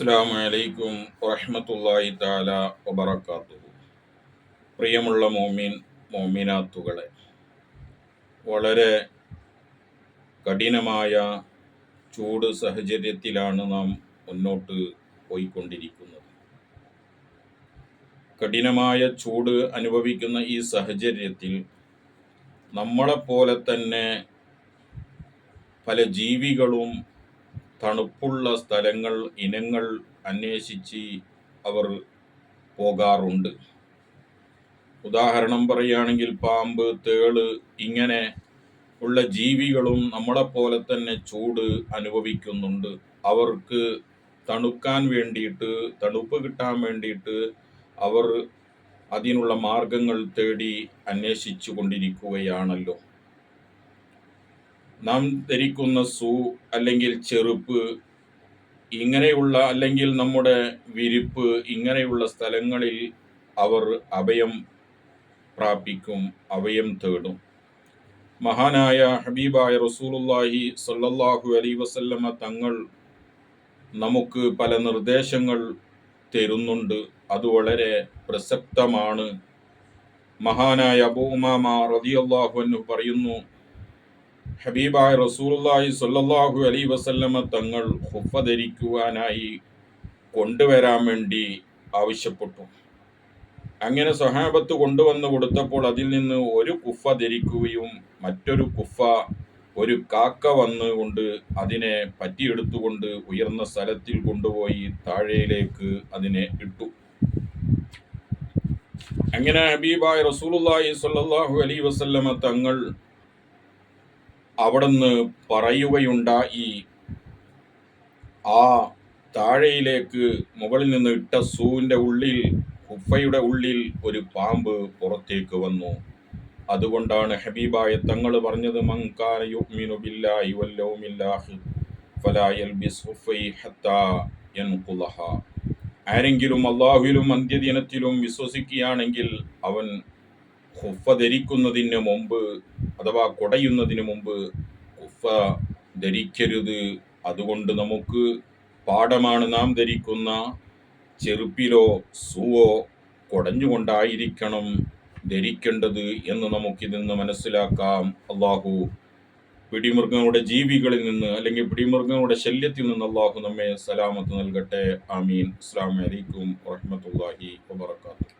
അസ്സലാമു അലൈക്കും വറഹ്മത്തുള്ളാഹി തആല വബറകാതുഹു. പ്രിയമുള്ള മോമിനാത്തുകളെ, വളരെ കഠിനമായ ചൂട് സാഹചര്യത്തിലാണ് നാം മുന്നോട്ട് പോയിക്കൊണ്ടിരിക്കുന്നത്. കഠിനമായ ചൂട് അനുഭവിക്കുന്ന ഈ സാഹചര്യത്തിൽ നമ്മളെപ്പോലെ തന്നെ പല ജീവികളും തണുപ്പുള്ള സ്ഥലങ്ങൾ ഇനങ്ങൾ അന്വേഷിച്ച് അവർ പോകാറുണ്ട്. ഉദാഹരണം പറയുകയാണെങ്കിൽ പാമ്പ്, തേള് ഇങ്ങനെ ഉള്ള ജീവികളും നമ്മളെപ്പോലെ തന്നെ ചൂട് അനുഭവിക്കുന്നുണ്ട്. അവർക്ക് തണുക്കാൻ വേണ്ടിയിട്ട്, തണുപ്പ് കിട്ടാൻ വേണ്ടിയിട്ട് അവർ അതിനുള്ള മാർഗങ്ങൾ തേടി അന്വേഷിച്ചു കൊണ്ടിരിക്കുകയാണല്ലോ. നാം ധരിക്കുന്ന അല്ലെങ്കിൽ ചെരുപ്പ് ഇങ്ങനെയുള്ള, അല്ലെങ്കിൽ നമ്മുടെ വിരിപ്പ് ഇങ്ങനെയുള്ള സ്ഥലങ്ങളിൽ അവർ അഭയം പ്രാപിക്കും, അഭയം തേടും. മഹാനായ ഹബീബായ റസൂലുള്ളാഹി സ്വല്ലല്ലാഹു അലൈഹി വസല്ലമ തങ്ങൾ നമുക്ക് പല നിർദ്ദേശങ്ങൾ തരുന്നുണ്ട്. അത് വളരെ പ്രസക്തമാണ്. മഹാനായ അബൂ ഉമാമ റളിയല്ലാഹു അൻഹു പറയുന്നു, ഹബീബായ റസൂലുള്ളാഹി സ്വല്ലല്ലാഹു അലൈഹി വസല്ലമ തങ്ങൾ ഖുഫ ധരിക്കുവാനായി കൊണ്ടുവരാൻ വേണ്ടി ആവശ്യപ്പെട്ടു. അങ്ങനെ സ്വഹാബത്ത് കൊണ്ടുവന്ന് കൊടുത്തപ്പോൾ അതിൽ നിന്ന് ഒരു കുഫ ധരിക്കുകയും മറ്റൊരു കുഫ ഒരു കാക്ക വന്നുകൊണ്ട് അതിനെ പറ്റിയെടുത്തുകൊണ്ട് ഉയർന്ന സ്ഥലത്തിൽ കൊണ്ടുപോയി താഴേയിലേക്ക് അതിനെ ഇട്ടു. അങ്ങനെ ഹബീബായ റസൂലുള്ളാഹി സ്വല്ലല്ലാഹു അലൈഹി വസല്ലമ തങ്ങൾ അവിടുന്ന് പറയുകയുണ്ടായി, ആ താഴയിലേക്ക് മുകളിൽ നിന്ന് ഇട്ട സൂവിൻ്റെ ഉള്ളിൽ, കുഫയുടെ ഉള്ളിൽ ഒരു പാമ്പ് പുറത്തേക്ക് വന്നു. അതുകൊണ്ടാണ് ഹബീബായ തങ്ങൾ പറഞ്ഞത്, മൻ കാന യുഅ്മിനു ബില്ലാഹി വൽ യൗമിൽ ആഖിർ ഫലാ യൽബിസ് ഖുഫൈ ഹത്താ യൻഖുലഹ. ആരെങ്കിലും അല്ലാഹുവിലും അന്ത്യദിനത്തിലും വിശ്വസിക്കുകയാണെങ്കിൽ അവൻ ഖുഫ ധരിക്കുന്നതിന് മുമ്പ്, അഥവാ കുടയുന്നതിന് മുമ്പ് ഖുഫ ധരിക്കരുത്. അതുകൊണ്ട് നമുക്ക് പാഠമാണ്, നാം ധരിക്കുന്ന ചെരുപ്പിലോ സൂവോ കുടഞ്ഞുകൊണ്ടായിരിക്കണം ധരിക്കേണ്ടത് എന്ന് നമുക്കിൽ നിന്ന് മനസ്സിലാക്കാം. അള്ളാഹു പിടിമൃഗങ്ങളുടെ ജീവികളിൽ നിന്ന്, അല്ലെങ്കിൽ പിടിമൃഗങ്ങളുടെ ശല്യത്തിൽ നിന്ന് അള്ളാഹു നമ്മെ സലാമത്ത് നൽകട്ടെ. ആമീൻ. അസ്സലാമു അലൈക്കും വറഹ്മത്തുള്ളാഹി വബറകാതുഹു.